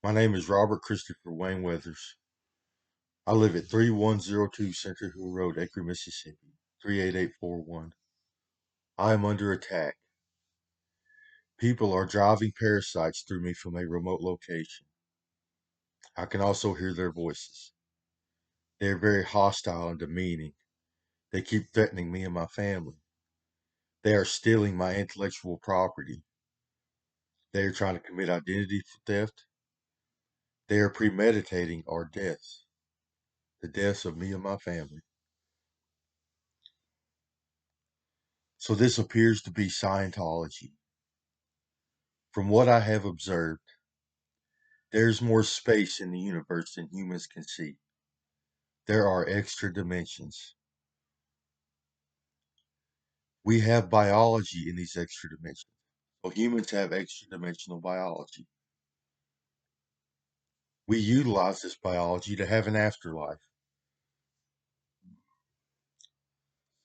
My name is Robert Christopher Wayne Weathers. I live at 3102 Center Hill Road, Acre, Mississippi, 38841. I am under attack. People are driving parasites through me from a remote location. I can also hear their voices. They are very hostile and demeaning. They keep threatening me and my family. They are stealing my intellectual property. They are trying to commit identity theft. They are premeditating our deaths, the deaths of me and my family. So this appears to be Scientology. From what I have observed, there's more space in the universe than humans can see. There are extra dimensions. We have biology in these extra dimensions. So humans have extra dimensional biology. We utilize this biology to have an afterlife.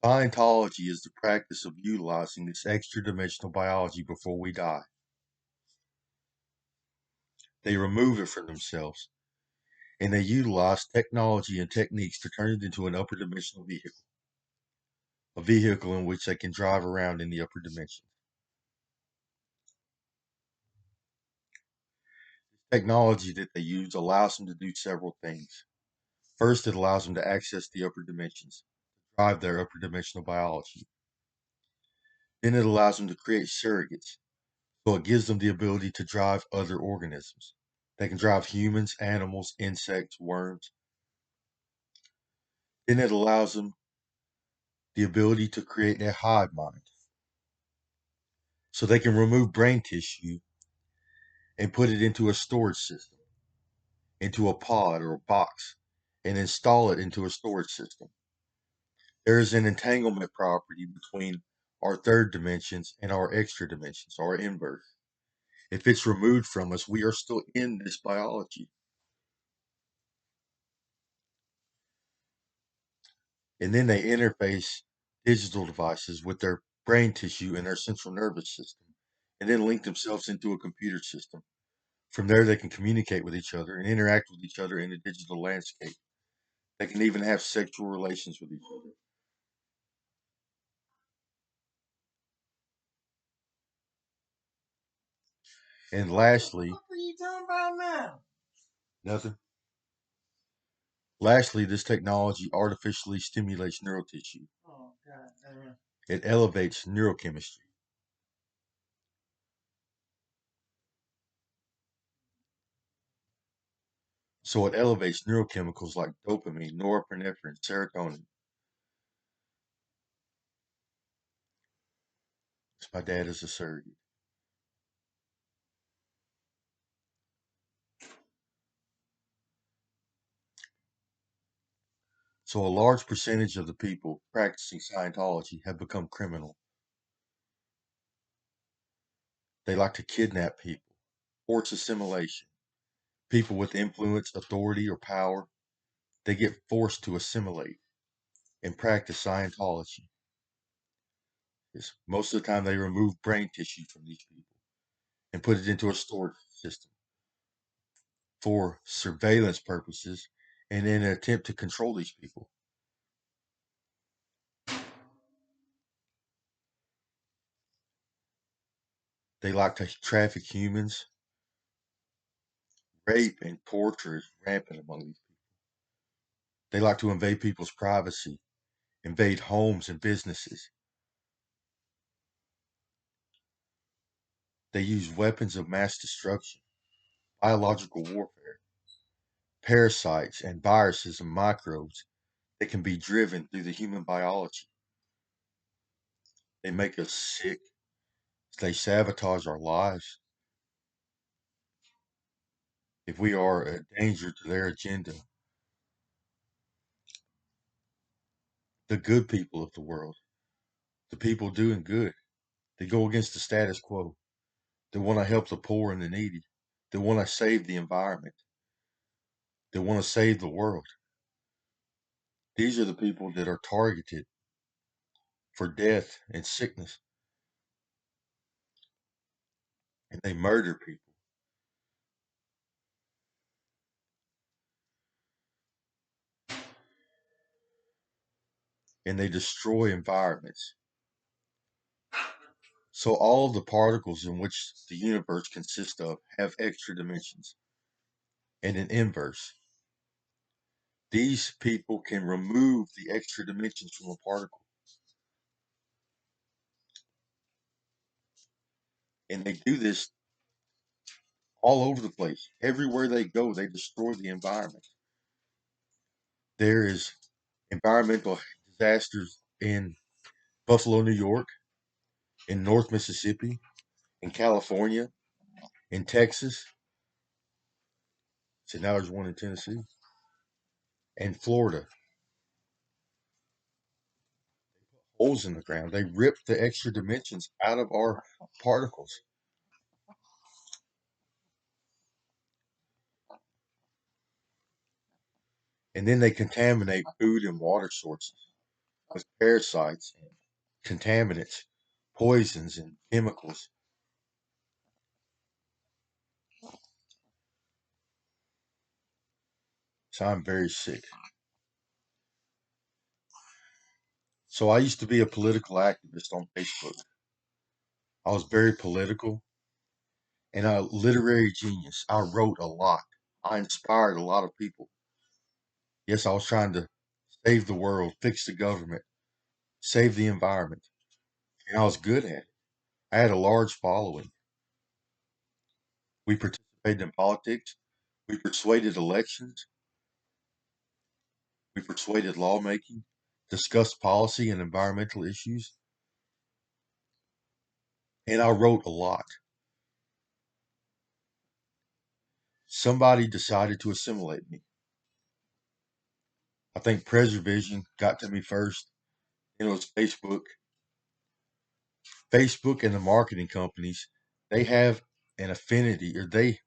Scientology is the practice of utilizing this extra dimensional biology before we die. They remove it from themselves, and they utilize technology and techniques to turn it into an upper dimensional vehicle, a vehicle in which they can drive around in the upper dimension. Technology that they use allows them to do several things. First, it allows them to access the upper dimensions, drive their upper dimensional biology. Then it allows them to create surrogates, so it gives them the ability to drive other organisms. They can drive humans, animals, insects, worms. Then it allows them the ability to create a hive mind, so they can remove brain tissue and put it into a storage system, into a pod or a box, and install it into a storage system. There is an entanglement property between our third dimensions and our extra dimensions, our inverse. If it's removed from us, we are still in this biology. And then they interface digital devices with their brain tissue and their central nervous system, and then link themselves into a computer system. From there, they can communicate with each other and interact with each other in the digital landscape. They can even have sexual relations with each other. And lastly, What are you talking about now? nothing. Lastly, this technology artificially stimulates neural tissue. Oh, God damn. It elevates neurochemistry. So it elevates neurochemicals like dopamine, norepinephrine, serotonin. My dad is a surrogate. So a large percentage of the people practicing Scientology have become criminal. They like to kidnap people, force assimilation. People with influence, authority, or power, they get forced to assimilate and practice Scientology. Most of the time they remove brain tissue from these people and put it into a storage system for surveillance purposes and in an attempt to control these people. They like to traffic humans. Rape and torture is rampant among these people. They like to invade people's privacy, invade homes and businesses. They use weapons of mass destruction, biological warfare, parasites and viruses and microbes that can be driven through the human biology. They make us sick. They sabotage our lives. If we are a danger to their agenda, the good people of the world, the people doing good, they go against the status quo. They want to help the poor and the needy. They want to save the environment. They want to save the world. These are the people that are targeted for death and sickness, and they murder people. and they destroy environments. So all of the particles in which the universe consists of have extra dimensions and an inverse. These people can remove the extra dimensions from a particle, and they do this all over the place. Everywhere they go, they destroy the environment. There is environmental disasters in Buffalo, New York, in North Mississippi, in California, in Texas. So now there's one in Tennessee and Florida. Holes in the ground. They rip the extra dimensions out of our particles. And then they contaminate food and water sources with parasites and contaminants, poisons, and chemicals. So I'm very sick. So I used to be a political activist on Facebook. I was very political and a literary genius. I wrote a lot. I inspired a lot of people. Yes, I was trying to save the world, fix the government, save the environment, and I was good at it. I had a large following. We participated in politics. We persuaded elections. We persuaded lawmaking, discussed policy and environmental issues, and I wrote a lot. Somebody decided to assimilate me. I think Preservision got to me first. It was Facebook. Facebook and the marketing companies, they have an affinity or they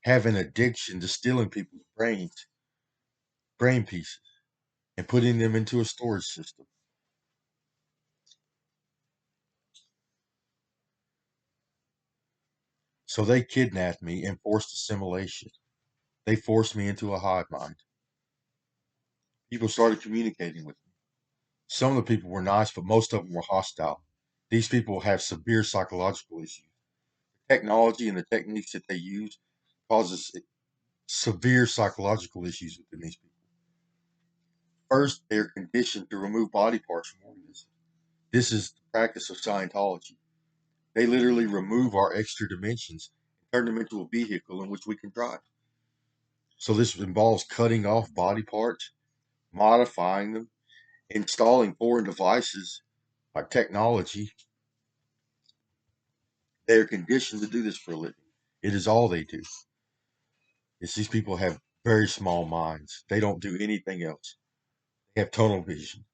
have an addiction to stealing people's brain pieces, and putting them into a storage system. So they kidnapped me and forced assimilation. They forced me into a hive mind. People started communicating with me. Some of the people were nice, but most of them were hostile. These people have severe psychological issues. Technology and the techniques that they use causes severe psychological issues within these people. First, they're conditioned to remove body parts from organisms. This is the practice of Scientology. They literally remove our extra dimensions and turn them into a vehicle in which we can drive. So this involves cutting off body parts, modifying them, installing foreign devices like technology. They are conditioned to do this for a living. It is all they do. It's these people have very small minds. They don't do anything else. They have tunnel vision.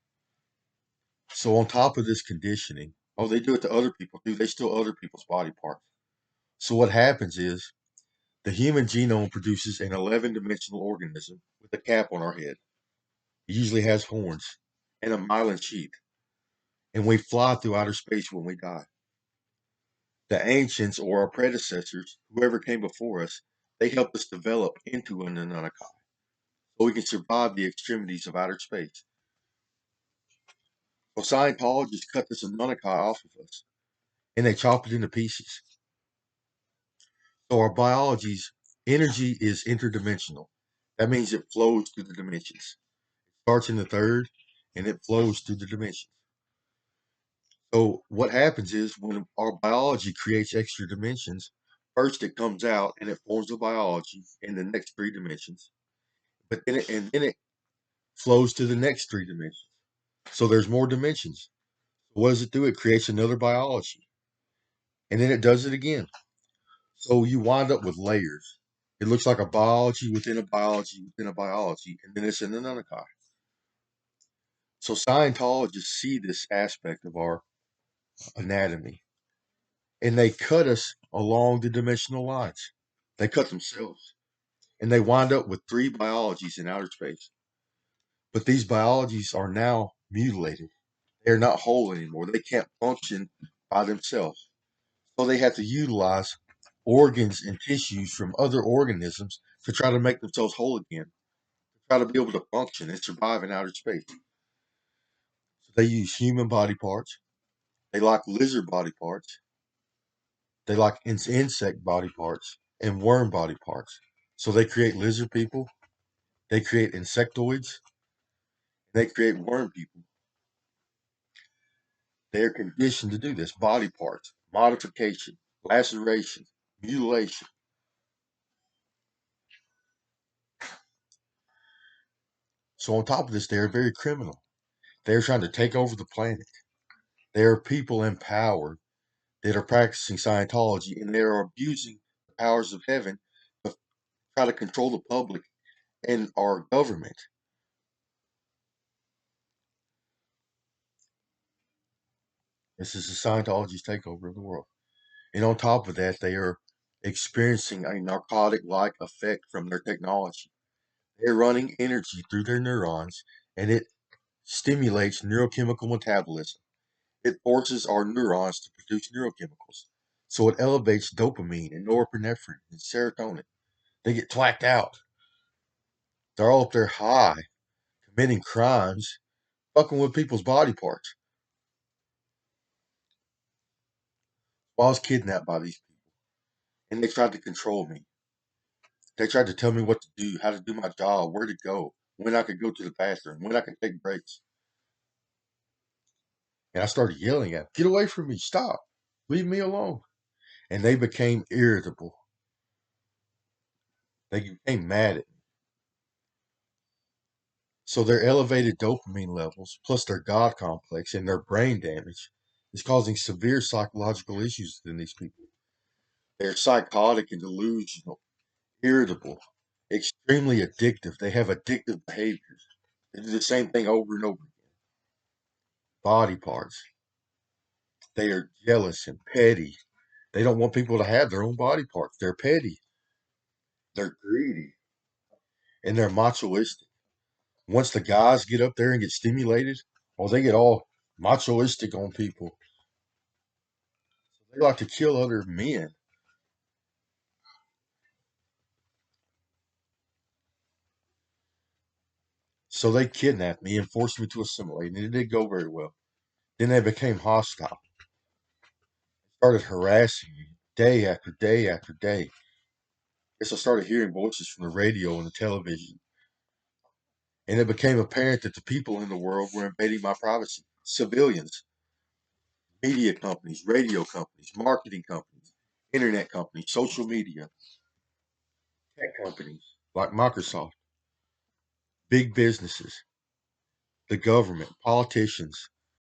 So on top of this conditioning, oh, they do it to other people too. They steal other people's body parts. So what happens is the human genome produces an 11-dimensional organism with a cap on our head. It usually has horns and a myelin sheath, and we fly through outer space when we die. The ancients or our predecessors, whoever came before us, they helped us develop into an Anunnaki so we can survive the extremities of outer space. Well, Scientologists cut this Anunnaki off of us and they chop it into pieces. So our biology's energy is interdimensional. That means it flows through the dimensions. It starts in the third and it flows through the dimensions. So what happens is when our biology creates extra dimensions, first it comes out and it forms the biology in the next three dimensions. But then it flows to the next three dimensions. So there's more dimensions. What does it do? It creates another biology. And then it does it again. So you wind up with layers. It looks like a biology within a biology within a biology, and then it's in another kind. So Scientologists see this aspect of our anatomy, and they cut us along the dimensional lines. They cut themselves, and they wind up with three biologies in outer space. But these biologies are now mutilated. They're not whole anymore. They can't function by themselves. So they have to utilize organs and tissues from other organisms to try to make themselves whole again, try to be able to function and survive in outer space. They use human body parts. They like lizard body parts. They like insect body parts and worm body parts. So they create lizard people. They create insectoids. They create worm people. They are conditioned to do this. Body parts, modification, laceration, mutilation. So on top of this, they are very criminal. They are trying to take over the planet. There are people in power that are practicing Scientology and they are abusing the powers of heaven to try to control the public and our government. This is the Scientology's takeover of the world. And on top of that, they are experiencing a narcotic like effect from their technology. They're running energy through their neurons and it stimulates neurochemical metabolism. It forces our neurons to produce neurochemicals. So it elevates dopamine and norepinephrine and serotonin. They get twacked out. They're all up there high, committing crimes, fucking with people's body parts. Well, I was kidnapped by these people, and they tried to control me. They tried to tell me what to do, how to do my job, where to go, when I could go to the bathroom, when I could take breaks. And I started yelling at them, "Get away from me, stop, leave me alone." And they became irritable. They became mad at me. So their elevated dopamine levels, plus their God complex and their brain damage, is causing severe psychological issues in these people. They're psychotic and delusional, irritable, extremely addictive. They have addictive behaviors. They do the same thing over and over again. Body parts. They are jealous and petty. They don't want people to have their own body parts. They're petty. They're greedy. And they're machoistic. Once the guys get up there and get stimulated, well, they get all machoistic on people. They like to kill other men. So they kidnapped me and forced me to assimilate, and it didn't go very well. Then they became hostile, started harassing me day after day after day. As I started hearing voices from the radio and the television, and it became apparent that the people in the world were invading my privacy. Civilians, media companies, radio companies, marketing companies, internet companies, social media, tech companies like Microsoft, big businesses, the government, politicians,